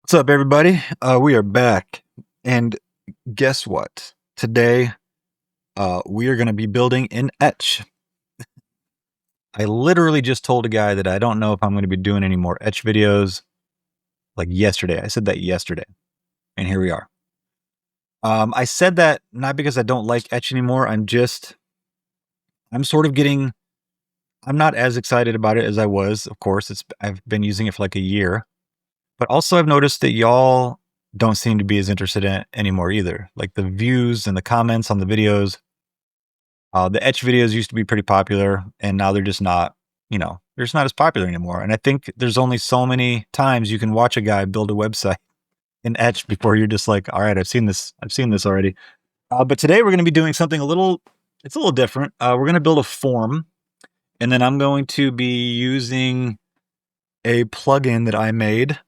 What's up, everybody? We are back, and guess what? Today, we are going to be building in Etch. I literally just told a guy that I don't know if I'm going to be doing any more Etch videos, like yesterday. I said that yesterday, and here we are. I said that not because I don't like Etch anymore. I'm sort of getting. I'm not as excited about it as I was. Of course, I've been using it for like a year, but also I've noticed that y'all don't seem to be as interested in it anymore either. Like the views and the comments on the videos. The Etch videos used to be pretty popular, and now they're just not, they're just not as popular anymore. And I think there's only so many times you can watch a guy build a website in Etch before you're just like, all right, I've seen this already. But today we're going to be doing something it's a little different. We're going to build a form, and then I'm going to be using a plugin that I made,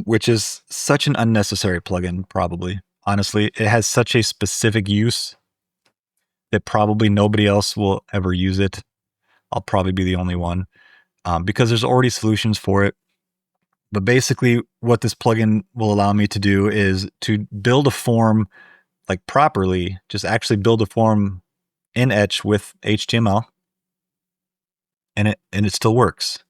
which is such an unnecessary plugin, probably. Honestly, it has such a specific use that probably nobody else will ever use it. I'll probably be the only one because there's already solutions for it. But basically, what this plugin will allow me to do is to build a form like properly, just actually build a form in Etch with HTML, and it still works.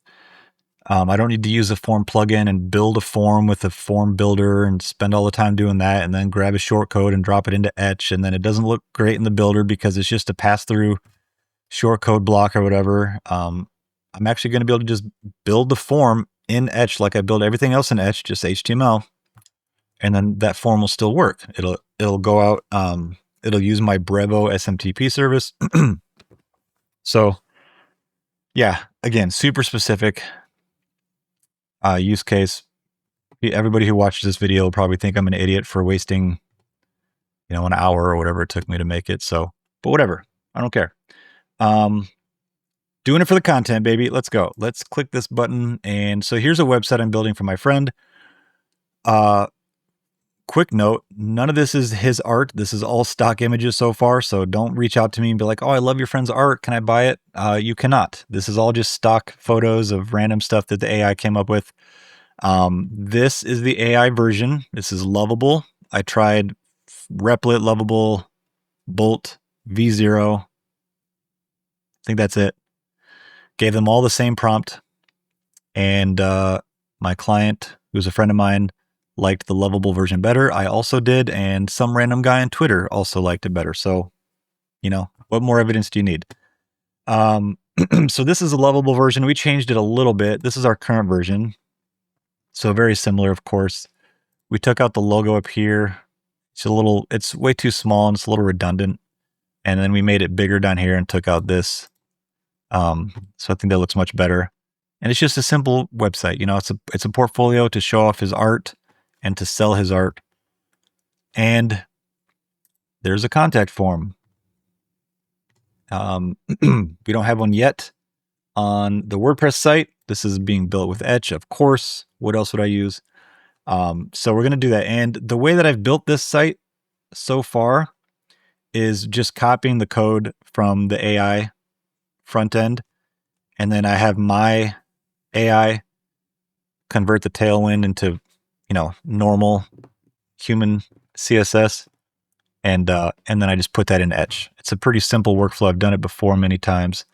I don't need to use a form plugin and build a form with a form builder and spend all the time doing that, and then grab a shortcode and drop it into Etch, and then it doesn't look great in the builder because it's just a pass-through shortcode block or whatever. I'm actually going to be able to just build the form in Etch like I build everything else in Etch, just HTML, and then that form will still work. It'll go out. It'll use my Brevo SMTP service. So yeah, again, super specific use case. Everybody who watches this video will probably think I'm an idiot for wasting, an hour or whatever it took me to make it. So, but whatever, I don't care. Doing it for the content, baby. Let's go. Let's click this button. And so here's a website I'm building for my friend. Quick note, none of this is his art. This is all stock images so far. So don't reach out to me and be like, oh, I love your friend's art. Can I buy it? You cannot. This is all just stock photos of random stuff that the AI came up with. This is the AI version. This is Lovable. I tried Replit, Lovable, Bolt, V0. I think that's it. Gave them all the same prompt. And my client, who's a friend of mine, liked the Lovable version better. I also did, and some random guy on Twitter also liked it better. So, what more evidence do you need? So this is a Lovable version. We changed it a little bit. This is our current version. So very similar, of course. We took out the logo up here. It's way too small and it's a little redundant. And then we made it bigger down here and took out this. So I think that looks much better. And it's just a simple website. It's a portfolio to show off his art and to sell his art. And there's a contact form. We don't have one yet on the WordPress site. This is being built with Etch, of course. What else would I use? So we're going to do that. And the way that I've built this site so far is just copying the code from the AI front end. And then I have my AI convert the tailwind into, normal human CSS. And then I just put that in Etch. It's a pretty simple workflow. I've done it before many times.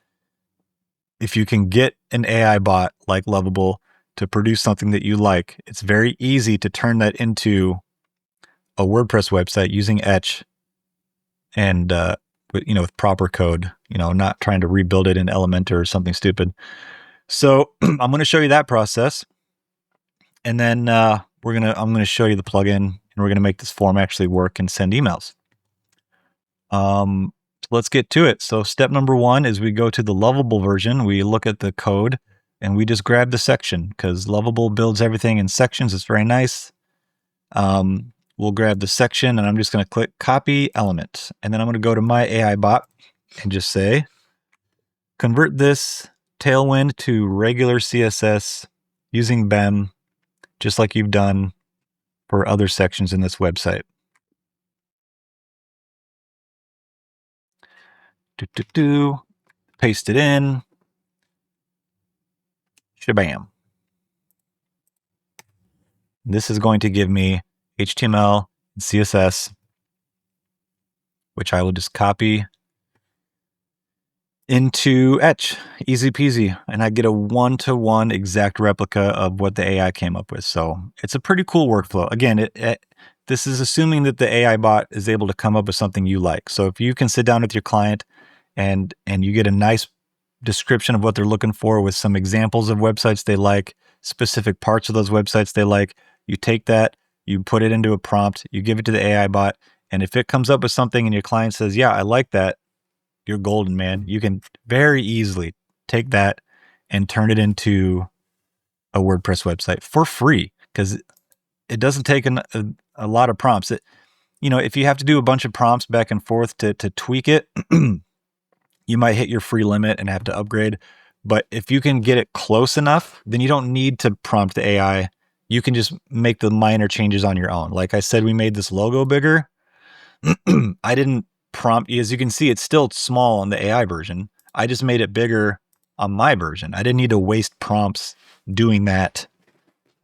If you can get an AI bot like Lovable to produce something that you like, it's very easy to turn that into a WordPress website using Etch and with proper code, not trying to rebuild it in Elementor or something stupid. So I'm going to show you that process, and then I'm going to show you the plugin, and we're going to make this form actually work and send emails. Let's get to it. So step number one is we go to the Lovable version. We look at the code and we just grab the section because Lovable builds everything in sections. It's very nice. We'll grab the section and I'm just going to click copy element. And then I'm going to go to my AI bot and just say, convert this tailwind to regular CSS using BEM, just like you've done for other sections in this website. Paste it in. Shabam. This is going to give me HTML and CSS, which I will just copy into Etch, easy peasy, and I get a one-to-one exact replica of what the AI came up with. So it's a pretty cool workflow. Again, this is assuming that the AI bot is able to come up with something you like. So if you can sit down with your client and you get a nice description of what they're looking for with some examples of websites they like, specific parts of those websites they like, you take that, you put it into a prompt, you give it to the AI bot, and if it comes up with something and your client says, yeah, I like that, you're golden, man. You can very easily take that and turn it into a WordPress website for free, because it doesn't take a lot of prompts. If you have to do a bunch of prompts back and forth to tweak it, you might hit your free limit and have to upgrade. But if you can get it close enough, then you don't need to prompt the AI. You can just make the minor changes on your own. Like I said, we made this logo bigger. I didn't prompt, as you can see, it's still small on the AI version. I just made it bigger on my version. I didn't need to waste prompts doing that.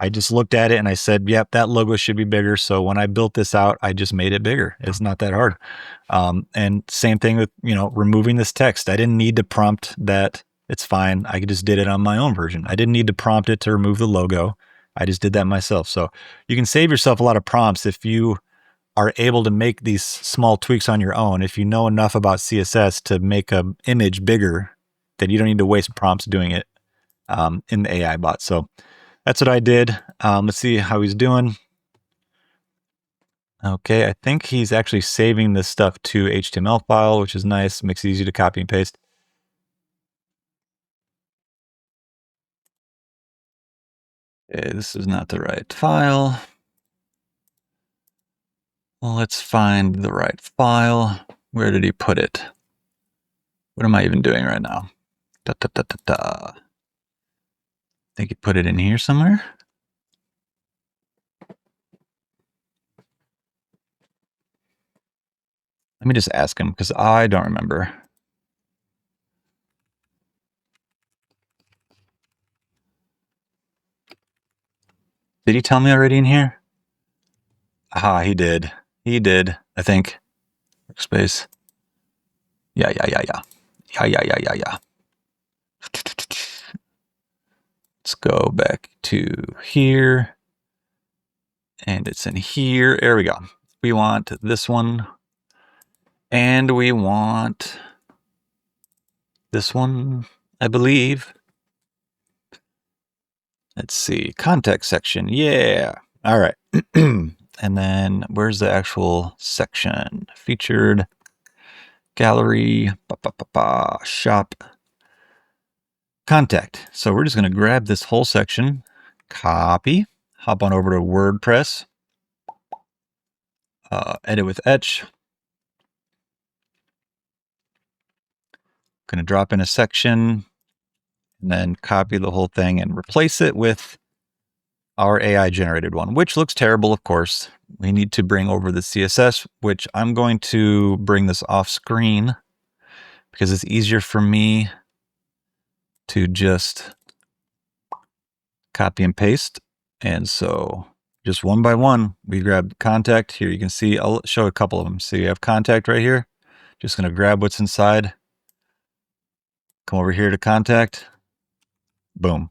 I just looked at it and I said, yep, that logo should be bigger. So when I built this out, I just made it bigger. It's not that hard. And same thing with, removing this text. I didn't need to prompt that. It's fine. I just did it on my own version. I didn't need to prompt it to remove the logo. I just did that myself. So you can save yourself a lot of prompts if you are able to make these small tweaks on your own. If you know enough about CSS to make an image bigger, then you don't need to waste prompts doing it in the AI bot. So that's what I did. Let's see how he's doing. Okay, I think he's actually saving this stuff to HTML file, which is nice. Makes it easy to copy and paste. Okay, this is not the right file. Well, let's find the right file. Where did he put it? What am I even doing right now? Da, da, da, da, da. I think he put it in here somewhere. Let me just ask him, because I don't remember. Did he tell me already in here? Aha, he did. He did, I think. Workspace. Yeah. Let's go back to here. And it's in here. There we go. We want this one. And we want this one, I believe. Let's see. Context section. Yeah. All right. And then where's the actual section? Featured, gallery, shop, contact. So we're just going to grab this whole section, copy, hop on over to WordPress, edit with Etch. Going to drop in a section and then copy the whole thing and replace it with our AI generated one, which looks terrible, of course. We need to bring over the CSS, which I'm going to bring this off screen because it's easier for me to just copy and paste. And so just one by one, we grab contact here. You can see, I'll show a couple of them. So you have contact right here. Just going to grab what's inside. Come over here to contact. Boom.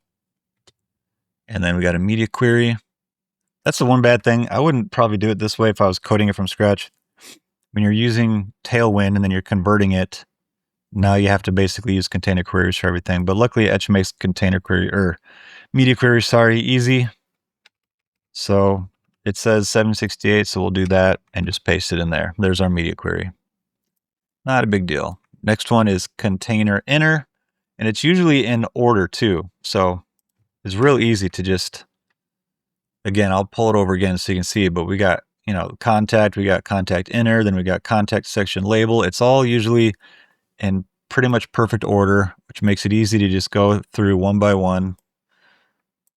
And then we got a media query. That's the one bad thing. I wouldn't probably do it this way if I was coding it from scratch. When you're using Tailwind and then you're converting it, now you have to basically use container queries for everything. But luckily, Etch makes container query or media queries, easy. So it says 768, so we'll do that and just paste it in there. There's our media query. Not a big deal. Next one is container inner, and it's usually in order too. So it's real easy to just, again, I'll pull it over again so you can see it, but we got, contact, we got contact inner, then we got contact section label. It's all usually in pretty much perfect order, which makes it easy to just go through one by one.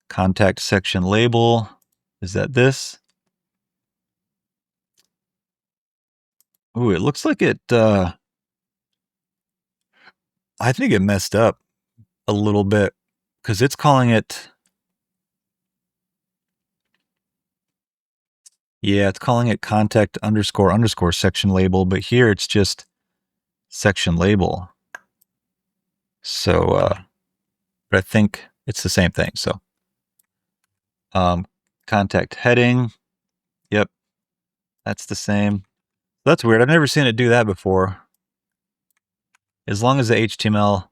Contact section label, is that this? Ooh, it looks like it, I think it messed up a little bit because it's calling it Yeah, it's calling it contact underscore underscore section label, but here it's just section label. So, but I think it's the same thing. So, contact heading. Yep, that's the same. That's weird. I've never seen it do that before. As long as the HTML,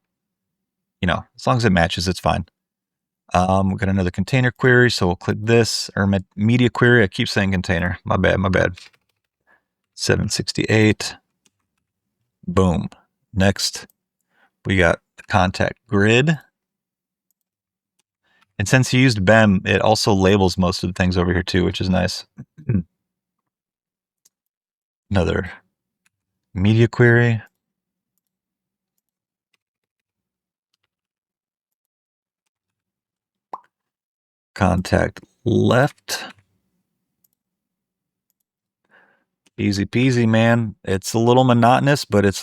as long as it matches, it's fine. We got another container query, so we'll click this, or media query. I keep saying container. My bad. 768. Boom. Next, we got the contact grid. And since you used BEM, it also labels most of the things over here too, which is nice. Another media query. Contact left. Easy peasy, man. It's a little monotonous, but it's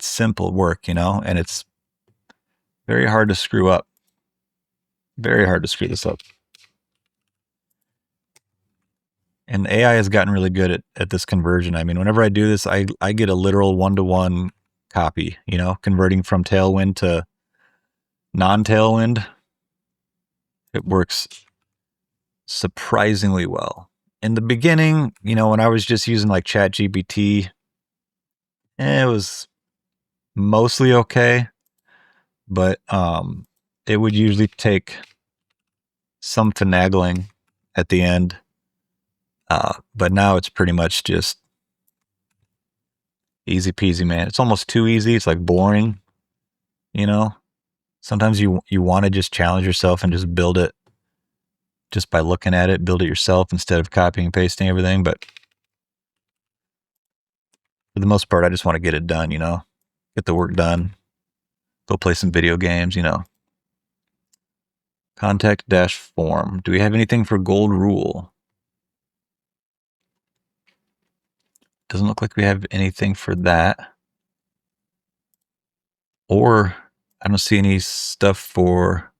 simple work, and it's very hard to screw up. Very hard to screw this up. And AI has gotten really good at this conversion. I mean, whenever I do this, I get a literal one-to-one copy, converting from Tailwind to non-Tailwind. It works surprisingly well. In the beginning, when I was just using like ChatGPT, it was mostly okay, but it would usually take some finagling at the end. But now it's pretty much just easy peasy, man. It's almost too easy. It's like boring, Sometimes you want to just challenge yourself and just build it just by looking at it, build it yourself instead of copying and pasting everything. But for the most part, I just want to get it done, get the work done, go play some video games, Contact dash form. Do we have anything for gold rule? Doesn't look like we have anything for that. Or I don't see any stuff for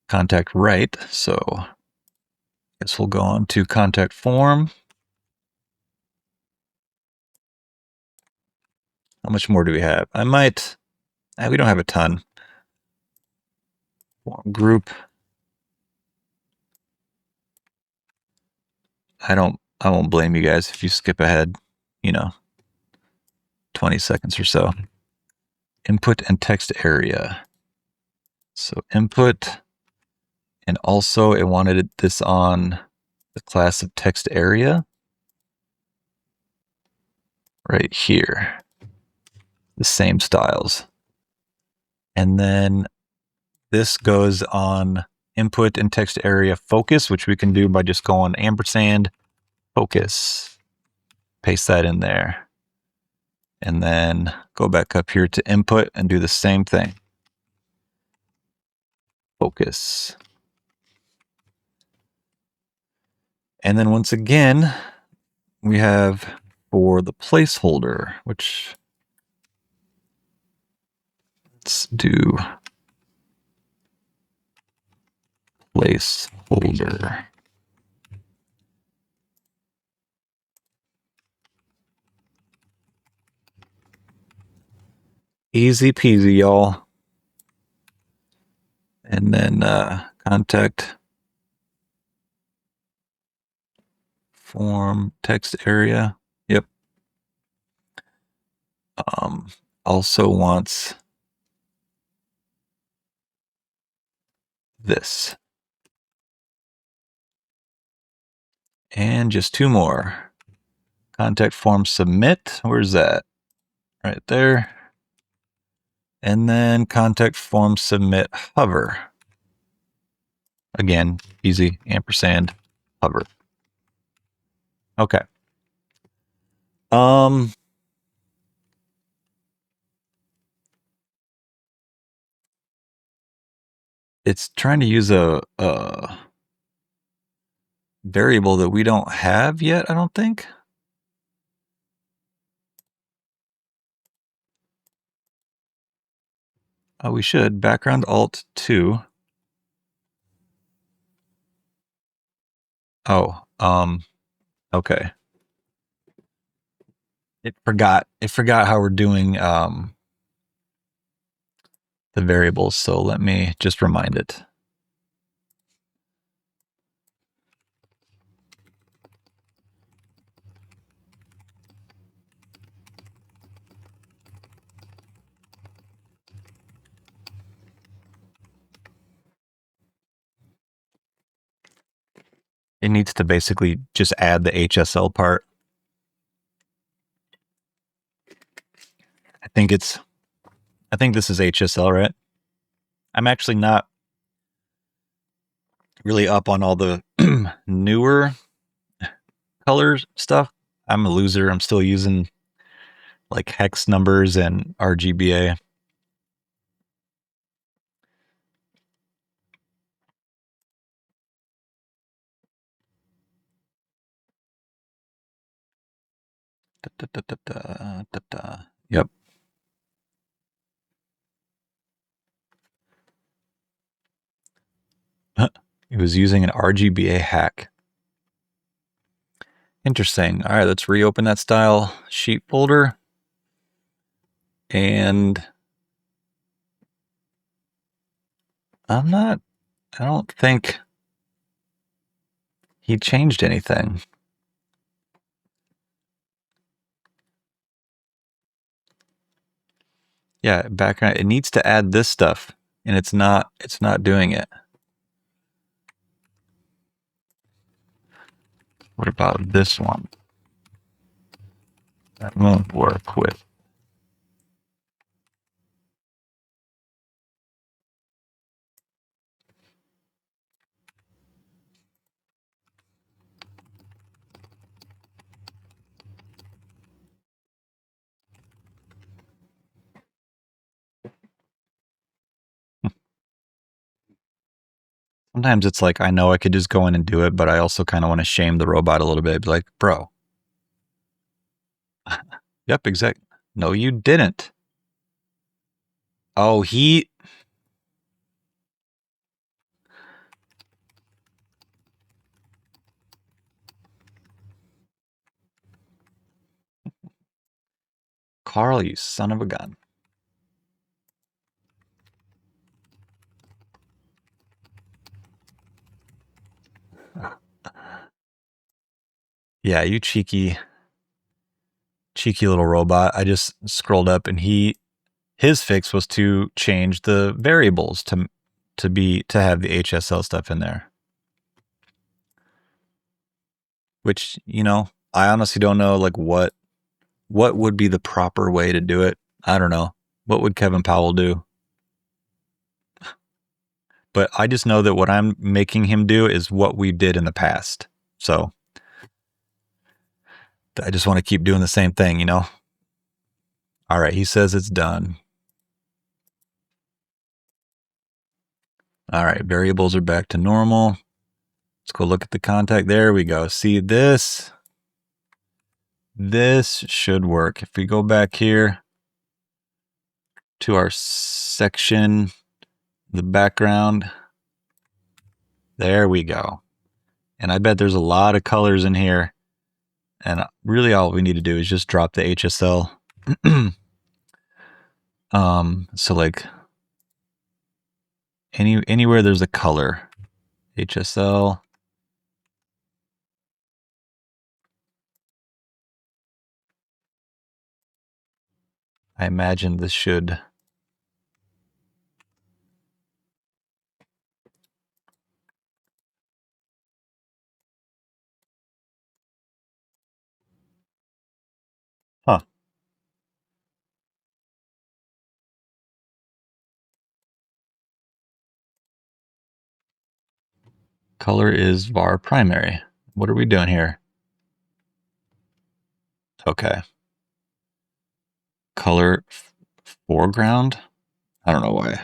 contact right. So I guess we'll go on to contact form. How much more do we have? We don't have a ton. Form group. I won't blame you guys if you skip ahead, 20 seconds or so. Input and text area. So input, and also it wanted this on the class of text area right here. The same styles. And then this goes on input and text area focus, which we can do by just going ampersand focus. Paste that in there. And then go back up here to input and do the same thing. Focus. And then once again, we have for the placeholder, which let's do placeholder. Easy peasy, y'all. And then contact form text area. Yep. Also wants this. And just two more. Contact form submit. Where's that? Right there. And then contact form submit hover. Again, easy, ampersand, hover. Okay. It's trying to use a variable that we don't have yet, I don't think. We should. Background alt 2. Oh, Okay. It forgot how we're doing the variables, so let me just remind it. It needs to basically just add the HSL part. I think this is HSL, right? I'm actually not really up on all the newer colors stuff. I'm a loser. I'm still using like hex numbers and RGBA. Da, da, da, da, da, da. Yep. It was using an RGBA hack. Interesting. All right, let's reopen that style sheet folder. And I don't think he changed anything. Yeah, background. It needs to add this stuff, and it's not doing it. What about this one? That won't work with. Sometimes it's like, I know I could just go in and do it, but I also kind of want to shame the robot a little bit. Be like, bro. Yep, exactly. No, you didn't. Oh, Carl, you son of a gun. Yeah, you cheeky little robot. I just scrolled up and his fix was to change the variables to have the HSL stuff in there. Which, I honestly don't know like what would be the proper way to do it. I don't know. What would Kevin Powell do? But I just know that what I'm making him do is what we did in the past. So I just want to keep doing the same thing, All right, he says it's done. All right, variables are back to normal. Let's go look at the contact. There we go. See this? This should work. If we go back here to our section, the background, there we go. And I bet there's a lot of colors in here. And really all we need to do is just drop the HSL. So like anywhere there's a color, HSL. I imagine this should. Huh. Color is var primary. What are we doing here? Okay. Color foreground. I don't know why.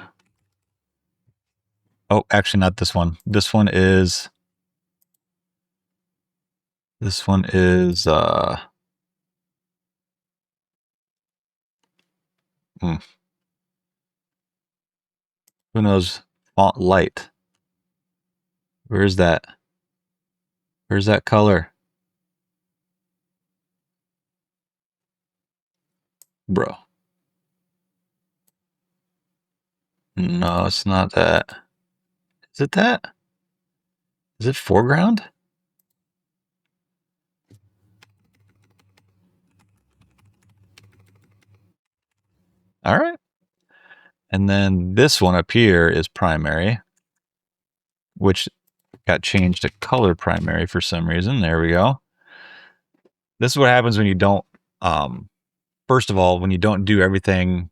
Oh, actually not this one. This one is who knows? Font light. Where's that? Where's that color? Bro. No, it's not that. Is it that? Is it foreground? All right. And then this one up here is primary, which got changed to color primary for some reason. There we go. This is what happens when you don't, first of all, when you don't do everything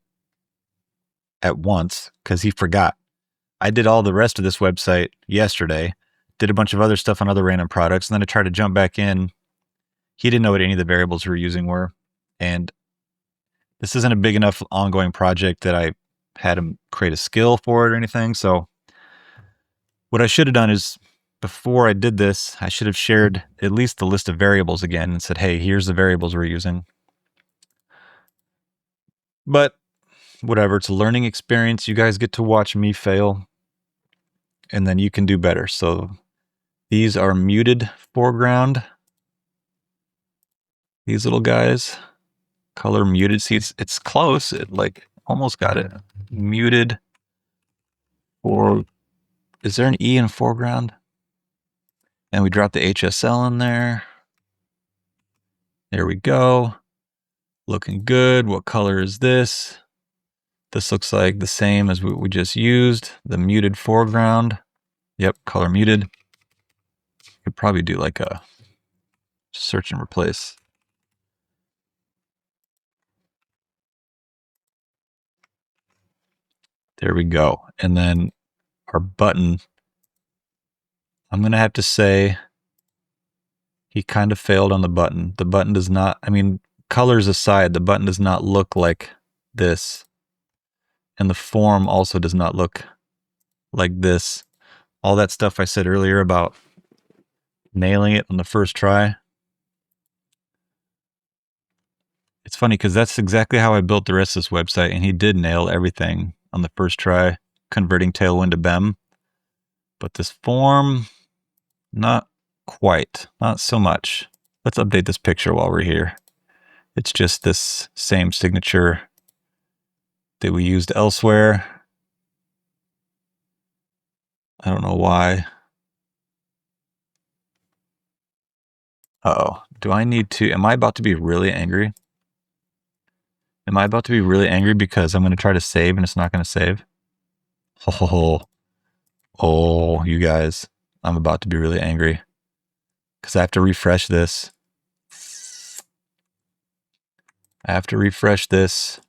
at once, because he forgot. I did all the rest of this website yesterday, did a bunch of other stuff on other random products, and then I tried to jump back in. He didn't know what any of the variables we were using were. And this isn't a big enough ongoing project that I had him create a skill for it or anything. So what I should have done is, before I did this, I should have shared at least the list of variables again and said, hey, here's the variables we're using. But whatever, it's a learning experience. You guys get to watch me fail, and then you can do better. So these are muted foreground. These little guys, color muted. See, it's close. It like almost got it. Muted. Or is there an E in foreground? And we drop the HSL in there. There we go. Looking good. What color is this? This looks like the same as what we just used. The muted foreground. Yep, color muted. Could probably do like a search and replace. There we go. And then our button, I'm going to have to say he kind of failed on the button. The button does not, I mean, colors aside, the button does not look like this. And the form also does not look like this. All that stuff I said earlier about nailing it on the first try. It's funny because that's exactly how I built the rest of this website, and he did nail everything on the first try, converting Tailwind to BEM. But this form, not quite, not so much. Let's update this picture while we're here. It's just this same signature that we used elsewhere. I don't know why. Uh-oh. Do I need to, am I about to be really angry? Am I about to be really angry because I'm going to try to save and it's not going to save? Oh, you guys, I'm about to be really angry because I have to refresh this. I have to refresh this.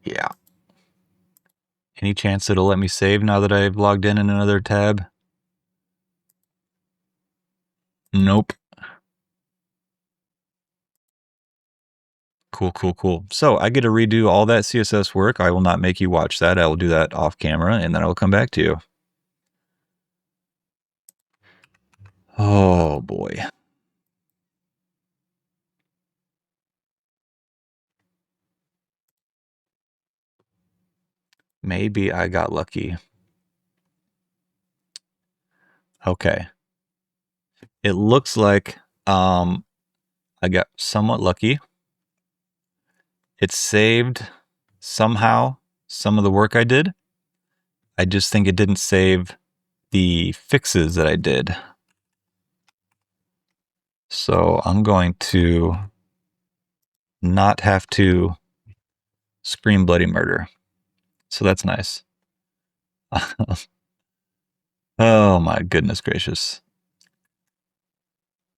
Yeah. Any chance it'll let me save now that I've logged in another tab? Nope. Cool, cool, cool. So I get to redo all that CSS work. I will not make you watch that. I will do that off camera, and then I will come back to you. Oh, boy. Maybe I got lucky. Okay. It looks like I got somewhat lucky. It saved somehow some of the work I did. I just think it didn't save the fixes that I did. So I'm going to not have to scream bloody murder. So that's nice. Oh my goodness gracious.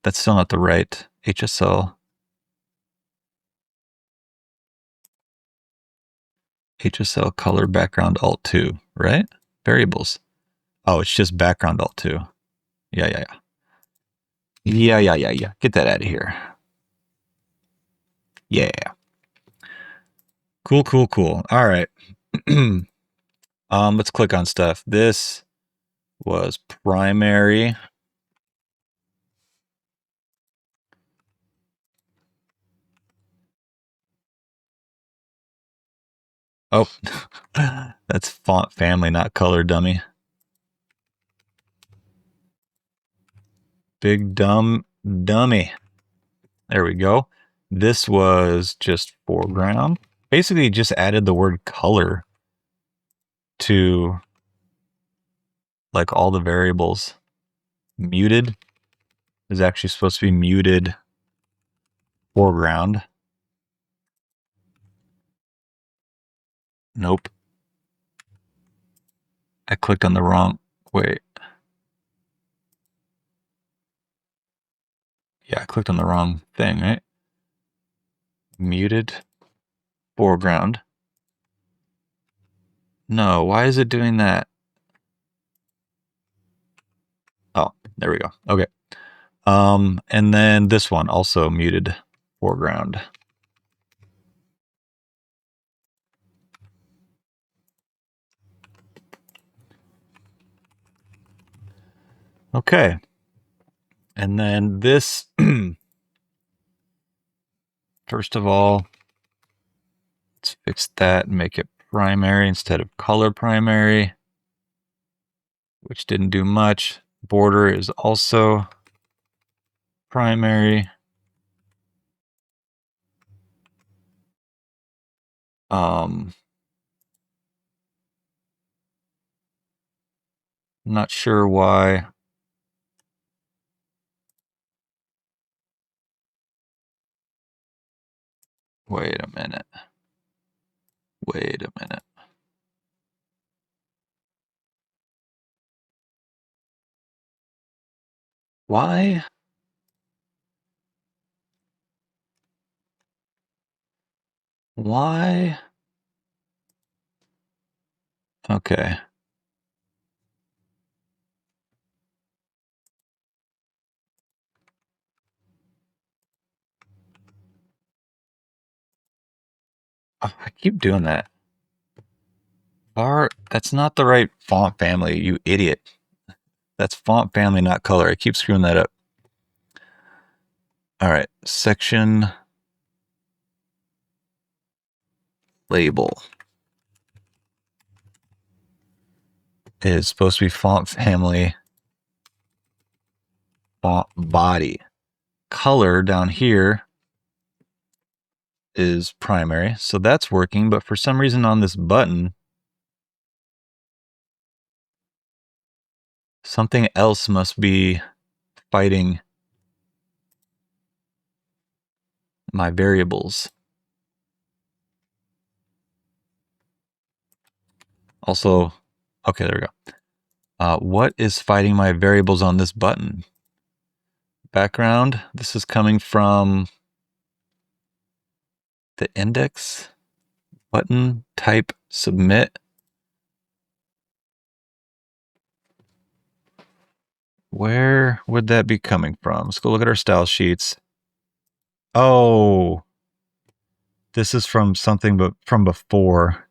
That's still not the right HSL. HSL color background alt 2, right? Variables. Oh, it's just background alt 2. Yeah. Yeah. Get that out of here. Yeah. Cool. All right. Let's click on stuff. This was primary. Oh, that's font family, not color, dummy. Big dumb dummy. There we go. This was just foreground. Basically, just added the word color to like all the variables. Muted is actually supposed to be muted foreground. Nope. I clicked on the wrong. Wait. Yeah, I clicked on the wrong thing, right? Muted foreground. No, why is it doing that? Oh, there we go. Okay. And then this one also muted foreground. Okay. And then this, first of all, let's fix that and make it primary instead of color primary, which didn't do much. Border is also primary. I'm not sure why. Wait a minute. Wait a minute. Why? Why? Okay. Oh, I keep doing that. That's not the right font family, you idiot. That's font family, not color. I keep screwing that up. All right, section label is supposed to be font family, font body. Color down here is primary, so that's working, but for some reason on this button, something else must be fighting my variables. Also, okay, there we go. What is fighting my variables on this button? Background, this is coming from the index button type submit. Where would that be coming from? Let's go look at our style sheets. Oh, this is from something but from before.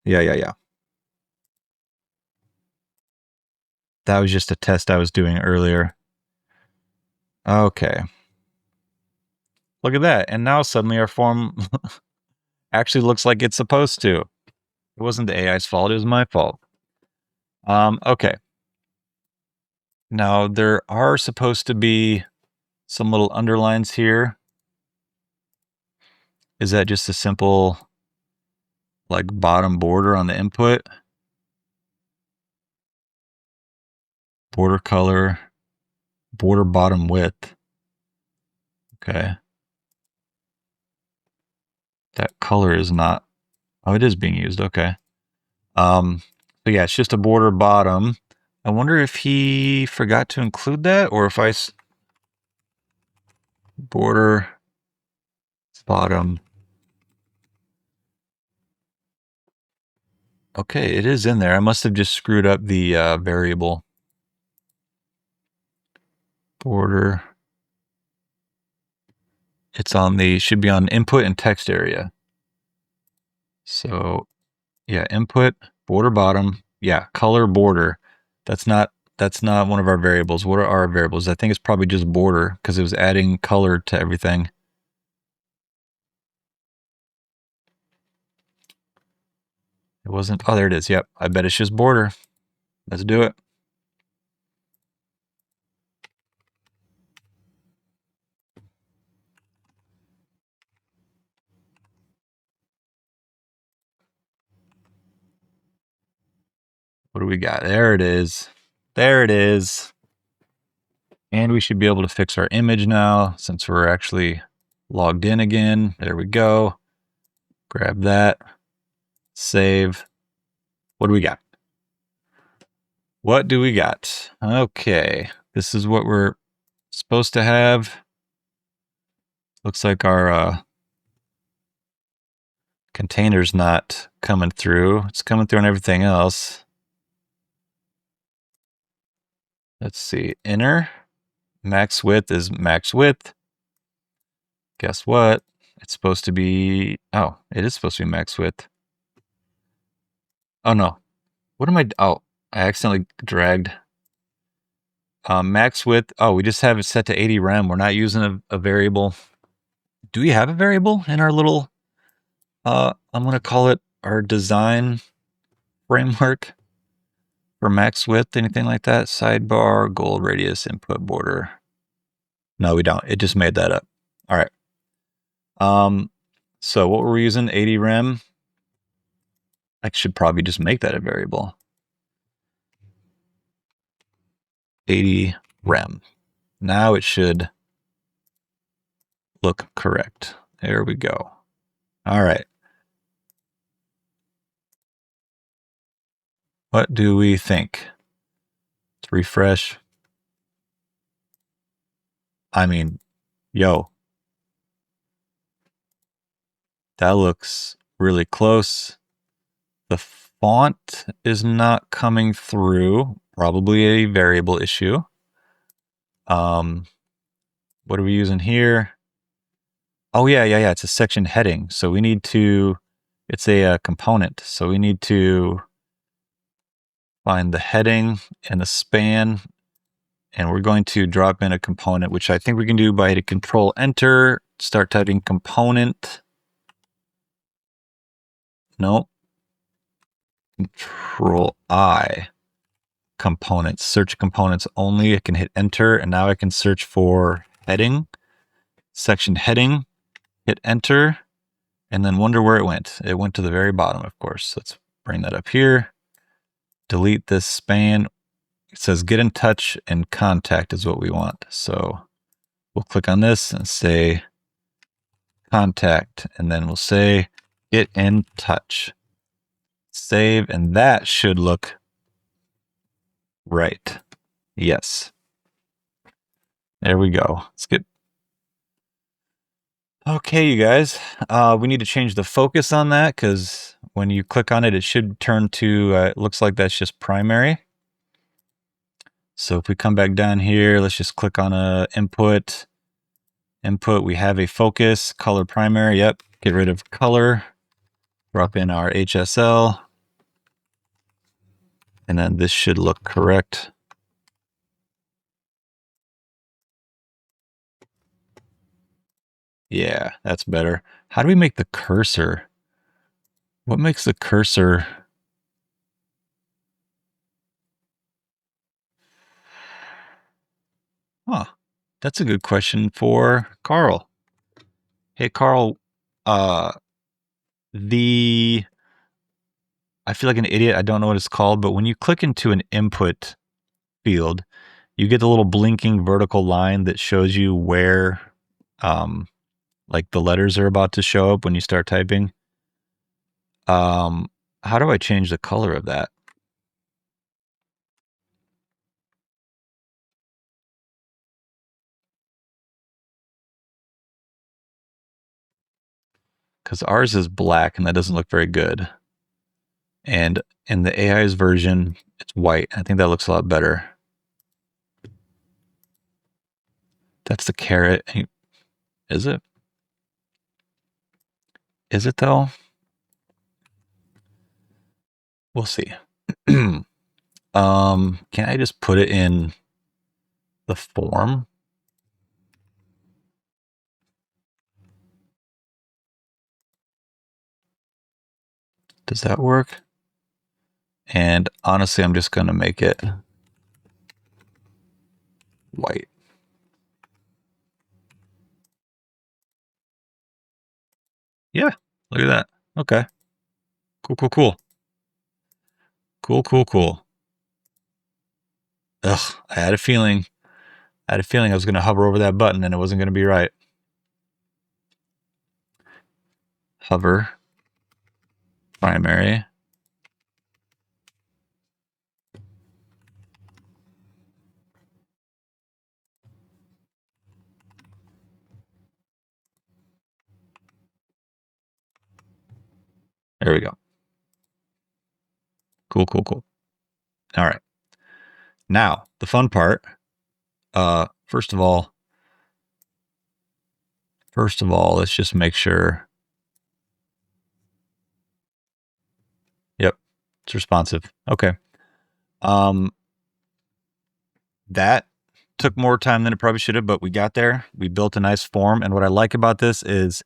Yeah. That was just a test I was doing earlier. Okay. Look at that. And now suddenly our form actually looks like it's supposed to. It wasn't the AI's fault, it was my fault. Okay. Now there are supposed to be some little underlines here. Is that just a simple like bottom border on the input? Border color, border bottom width. Okay. That color is not, oh, it is being used. Okay. So yeah, it's just a border bottom. I wonder if he forgot to include that or if border bottom. Okay, it is in there. I must have just screwed up the variable. Border. It's on the, should be on input and text area. So yeah, input, border bottom. Yeah, color border. That's not one of our variables. What are our variables? I think it's probably just border because it was adding color to everything. It wasn't. Oh, there it is. Yep. I bet it's just border. Let's do it. What do we got? There it is. There it is. And we should be able to fix our image now since we're actually logged in again. There we go. Grab that. Save. What do we got? What do we got? Okay. This is what we're supposed to have. Looks like our container's not coming through. It's coming through on everything else. Let's see. Inner. Max width is max width. Guess what? It's supposed to be... Oh, it is supposed to be max width. Oh, no. What am I... Oh, I accidentally dragged... max width. Oh, we just have it set to 80 rem. We're not using a variable. Do we have a variable in our little... I'm going to call it our design framework for max width, anything like that? Sidebar, gold radius, input border. No, we don't. It just made that up. All right. So what were we using? 80 rem. I should probably just make that a variable. 80 rem. Now it should look correct. There we go. All right. What do we think? Let's refresh. I mean, yo, that looks really close. The font is not coming through. Probably a variable issue. What are we using here? Oh, yeah. It's a section heading. So we need to, it's a component. So we need to find the heading and the span. And we're going to drop in a component, which I think we can do by hitting Control Enter, start typing component. No. Control I. Components. Search components only. I can hit Enter, and now I can search for heading. Section heading. Hit Enter, and then wonder where it went. It went to the very bottom, of course. Let's bring that up here. Delete this span. It says get in touch and contact is what we want. So we'll click on this and say contact, and then we'll say get in touch. Save, and that should look right. Yes. There we go. Let's get... Okay, you guys. We need to change the focus on that because when you click on it, it should turn to, it looks like that's just primary. So if we come back down here, let's just click on input. Input, we have a focus, color primary. Yep. Get rid of color. Drop in our HSL. And then this should look correct. Yeah, that's better. How do we make the cursor? What makes the cursor? Huh. That's a good question for Carl. Hey, Carl, I feel like an idiot. I don't know what it's called, but when you click into an input field, you get the little blinking vertical line that shows you where, like the letters are about to show up when you start typing. How do I change the color of that? Because ours is black and that doesn't look very good. And in the AI's version, it's white. I think that looks a lot better. That's the caret. Is it? Is it though? We'll see. Can I just put it in the form? Does that work? And honestly, I'm just going to make it white. Yeah, look at that. Okay. Cool, cool, cool. Cool, cool, cool. Ugh, I had a feeling. I was going to hover over that button and it wasn't going to be right. Hover. Primary. There we go. Cool, cool, cool. All right. Now, the fun part. First of all, let's just make sure. Yep, it's responsive. Okay. That took more time than it probably should have, but we got there. We built a nice form. And what I like about this is,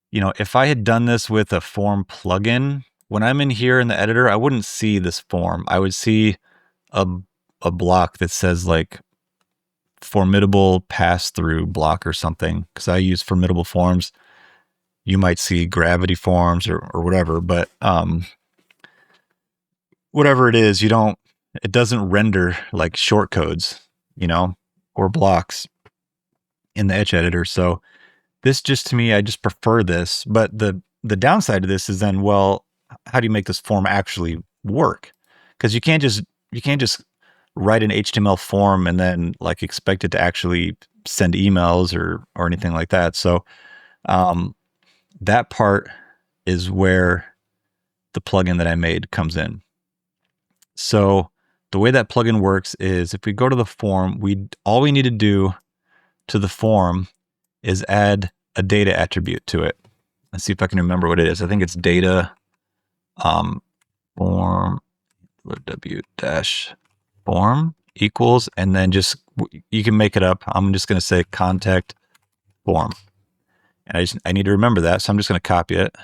you know, if I had done this with a form plugin, when I'm in here in the editor, I wouldn't see this form. I would see a block that says like formidable pass-through block or something, because I use formidable forms. You might see gravity forms or whatever, but whatever it is, it doesn't render like shortcodes, you know, or blocks in the Etch editor. So this just, to me, I just prefer this. But the downside of this is then, well, how do you make this form actually work? Because you can't just write an HTML form and then like expect it to actually send emails or anything like that. So that part is where the plugin that I made comes in. So the way that plugin works is if we go to the form, all we need to do to the form is add a data attribute to it. Let's see if I can remember what it is. I think it's data form w dash form equals, and then just, you can make it up. I'm just going to say contact form. And I need to remember that. So I'm just going to copy it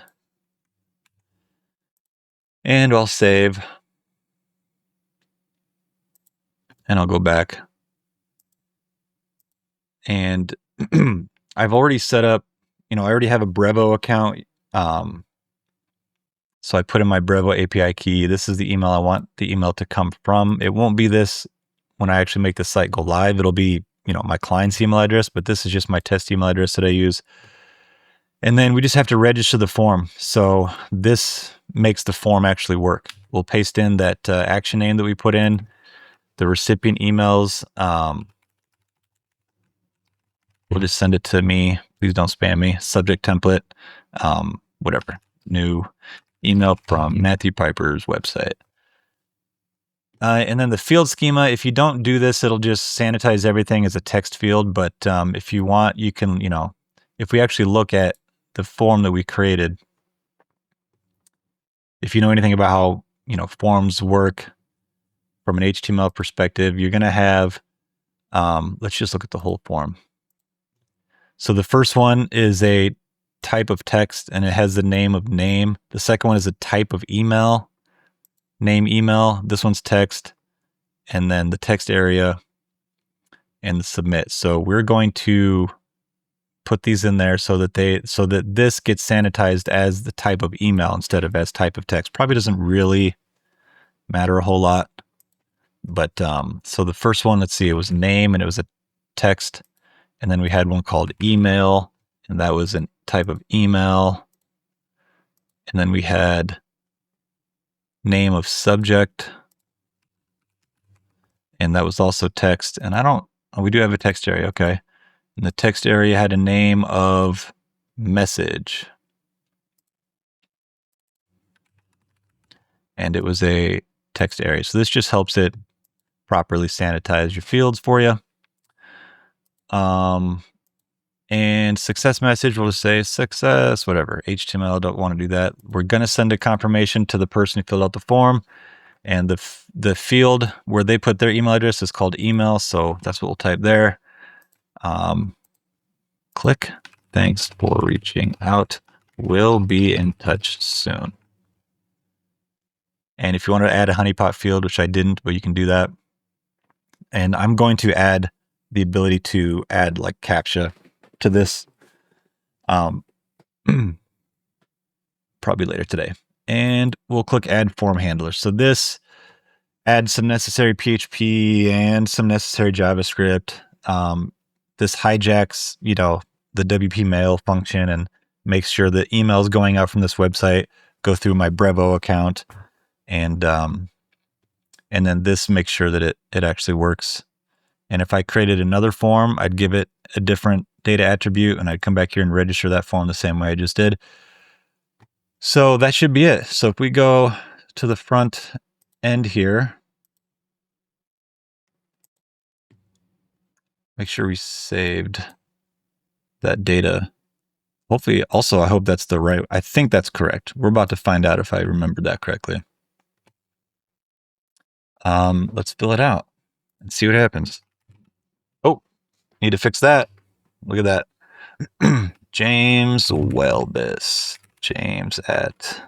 and I'll save and I'll go back. And I've already set up, you know, I already have a Brevo account. So I put in my Brevo API key. This is the email I want the email to come from. It won't be this when I actually make the site go live. It'll be, you know, my client's email address, but this is just my test email address that I use. And then we just have to register the form. So this makes the form actually work. We'll paste in that action name that we put in, the recipient emails. We'll just send it to me. Please don't spam me. Subject template, whatever. New email from Matthew Piper's website. And then the field schema, if you don't do this, it'll just sanitize everything as a text field. But if you want, you can, you know, if we actually look at the form that we created, if you know anything about how, you know, forms work from an HTML perspective, you're going to have, let's just look at the whole form. So the first one is a type of text and it has the name of name. The second one is a type of email, name email. This one's text, and then the text area and the submit. So we're going to put these in there so that this gets sanitized as the type of email instead of as type of text. Probably doesn't really matter a whole lot. But so the first one, let's see, it was name and it was a text. And then we had one called email, and that was a type of email. And then we had name of subject, and that was also text. And we do have a text area, okay. And the text area had a name of message. And it was a text area. So this just helps it properly sanitize your fields for you. And success message, we'll just say success, whatever. HTML, don't want to do that. We're going to send a confirmation to the person who filled out the form. And the field where they put their email address is called email. So that's what we'll type there. Click. Thanks for reaching out. We'll be in touch soon. And if you want to add a honeypot field, which I didn't, but you can do that. And I'm going to add the ability to add like CAPTCHA to this probably later today. And we'll click add form handler. So this adds some necessary PHP and some necessary JavaScript. This hijacks, you know, the WP mail function and makes sure that emails going out from this website go through my Brevo account. And then this makes sure that it actually works. And if I created another form, I'd give it a different data attribute and I'd come back here and register that form the same way I just did. So that should be it. So if we go to the front end here, make sure we saved that data. Hopefully, also, I hope that's the right, I think that's correct. We're about to find out if I remembered that correctly. Let's fill it out and see what happens. Oh, need to fix that. Look at that. James Welbus. James at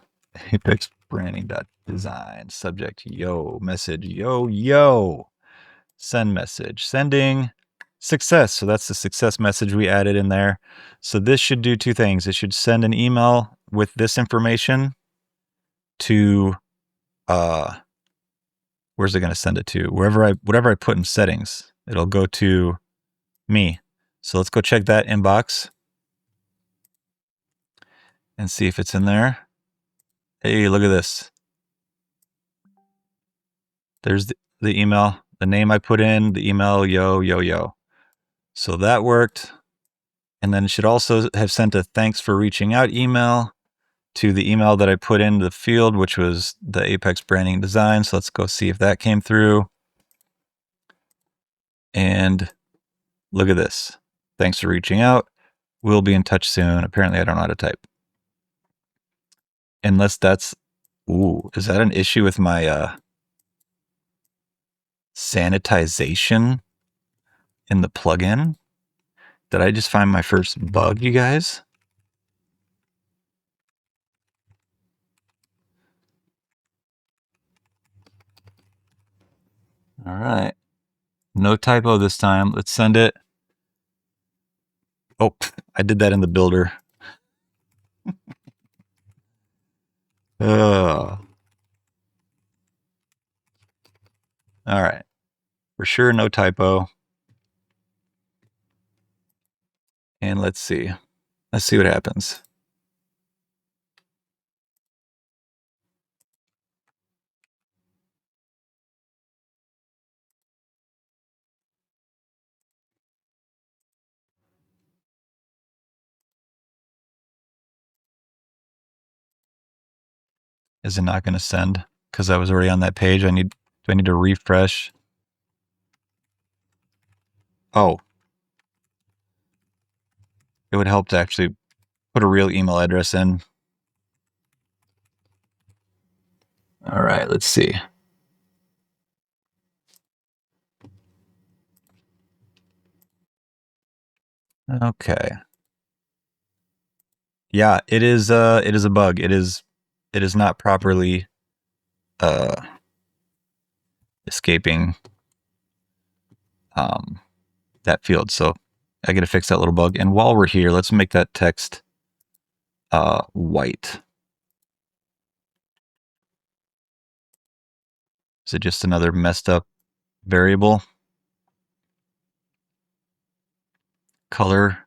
apexbranding.design. Subject, yo. Message, yo. Send message. Sending success. So that's the success message we added in there. So this should do two things. It should send an email with this information to, where's it going to send it to? Whatever I put in settings, it'll go to me. So let's go check that inbox and see if it's in there. Hey, look at this. There's the email, the name I put in, the email, yo. So that worked. And then it should also have sent a thanks for reaching out email to the email that I put in the field, which was the Apex branding design. So let's go see if that came through. And look at this. Thanks for reaching out. We'll be in touch soon. Apparently I don't know how to type. Unless that's, ooh, is that an issue with my sanitization in the plugin? Did I just find my first bug, you guys? All right. No typo this time. Let's send it. Oh, I did that in the builder. All right. For sure, no typo. And let's see. Let's see what happens. Is it not going to send? Because I was already on that page. Do I need to refresh? Oh. It would help to actually put a real email address in. All right, let's see. Okay. Yeah, it is a bug. It is not properly escaping that field. So I got to fix that little bug. And while we're here, let's make that text white. Is it just another messed up variable? Color.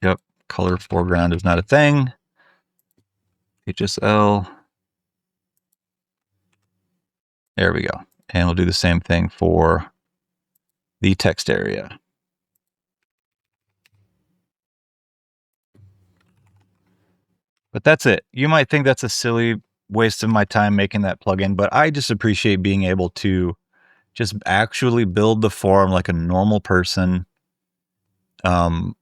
Yep. Color foreground is not a thing. HSL. There we go. And we'll do the same thing for the text area. But that's it. You might think that's a silly waste of my time making that plugin, but I just appreciate being able to just actually build the form like a normal person. And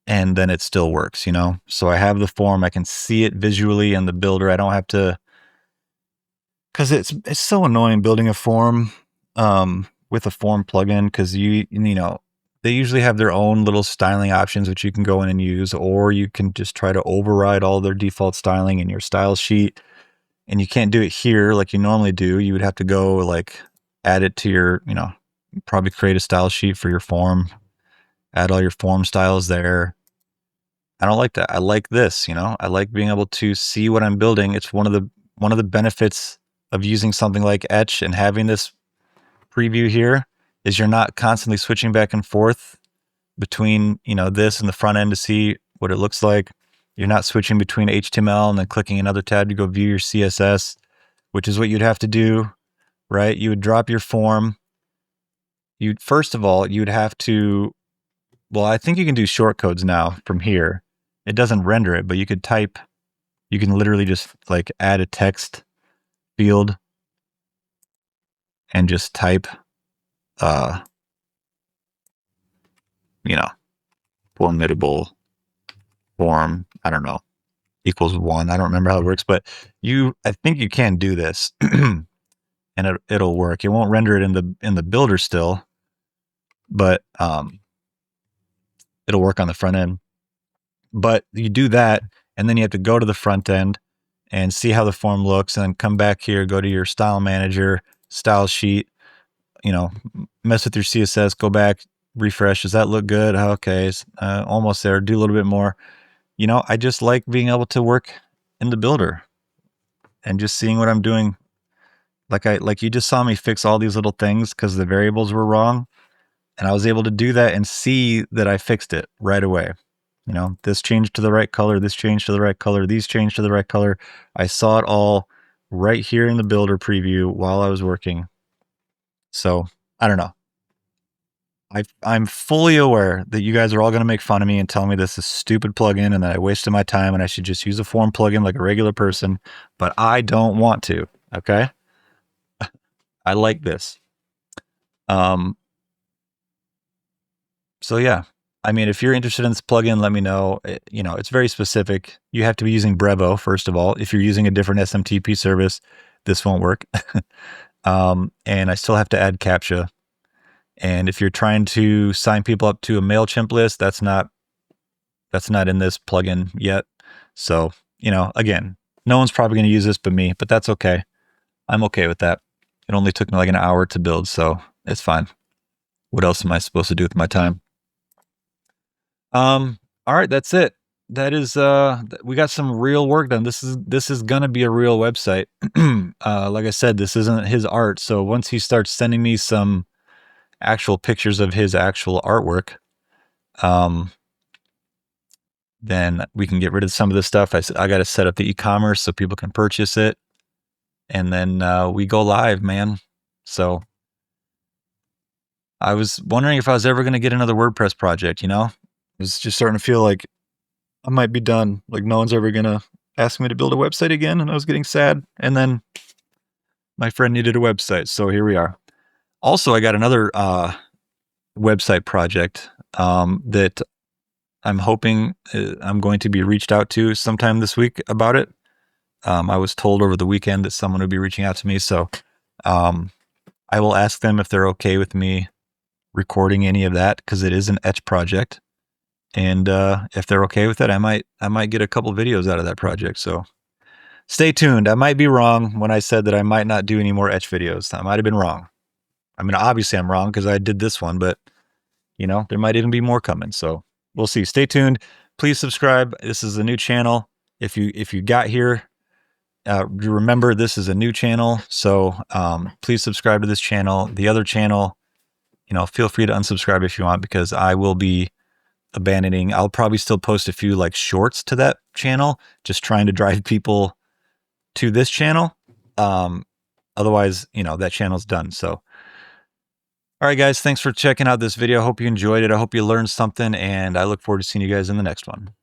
then it still works, you know? So I have the form, I can see it visually in the builder. I don't have to, because it's so annoying building a form with a form plugin, because you know, they usually have their own little styling options which you can go in and use, or you can just try to override all their default styling in your style sheet. and you can't do it here like you normally do. You would have to go like add it to your, probably create a style sheet for your form, add all your form styles there. I don't like that. I like this, I like being able to see what I'm building. It's one of the benefits of using something like Etch and having this preview here is you're not constantly switching back and forth between, this and the front end to see what it looks like. You're not switching between HTML and then clicking another tab to go view your CSS, which is what you'd have to do, right? You would drop your form. First of all, you'd have to, well, I think you can do shortcodes now from here. It doesn't render it, but you can literally just like add a text field and just type, formidable form, I don't know, equals 1. I don't remember how it works, but I think you can do this and it'll work. It won't render it in the builder still, but it'll work on the front end. But you do that, and then you have to go to the front end and see how the form looks, and then come back here, go to your style manager, style sheet, mess with your CSS, go back, refresh. Does that look good? Okay, almost there. Do a little bit more. I just like being able to work in the builder and just seeing what I'm doing. Like you just saw me fix all these little things because the variables were wrong, and I was able to do that and see that I fixed it right away. This changed to the right color, this changed to the right color, these changed to the right color. I saw it all right here in the builder preview while I was working. So I don't know. I'm fully aware that you guys are all going to make fun of me and tell me this is a stupid plugin and that I wasted my time and I should just use a form plugin like a regular person, but I don't want to. Okay. I like this. So yeah, I mean, if you're interested in this plugin, let me know. It's very specific. You have to be using Brevo, first of all. If you're using a different SMTP service, this won't work. And I still have to add CAPTCHA. And if you're trying to sign people up to a MailChimp list, that's not in this plugin yet. So, again, no one's probably going to use this but me, but that's okay. I'm okay with that. It only took me like an hour to build, so it's fine. What else am I supposed to do with my time? All right, that's it. That is, we got some real work done. This is gonna be a real website. Like I said, this isn't his art. So once he starts sending me some actual pictures of his actual artwork, then we can get rid of some of this stuff. I got to set up the e-commerce so people can purchase it, and then we go live, man. So I was wondering if I was ever going to get another WordPress project. I was just starting to feel like I might be done. Like no one's ever going to ask me to build a website again, and I was getting sad. And then my friend needed a website, so here we are. Also, I got another website project that I'm hoping I'm going to be reached out to sometime this week about it. I was told over the weekend that someone would be reaching out to me, so I will ask them if they're okay with me recording any of that, because it is an Etch project. And if they're okay with it, I might get a couple videos out of that project. So stay tuned. I might be wrong when I said that I might not do any more Etch videos. I might have been wrong. I mean, obviously I'm wrong because I did this one, but there might even be more coming. So we'll see. Stay tuned. Please subscribe. This is a new channel. If you got here, remember this is a new channel. So please subscribe to this channel. The other channel, feel free to unsubscribe if you want, because I will be abandoning. I'll probably still post a few like shorts to that channel, just trying to drive people to this channel. Otherwise, that channel's done. So, all right, guys, thanks for checking out this video. I hope you enjoyed it. I hope you learned something, and I look forward to seeing you guys in the next one.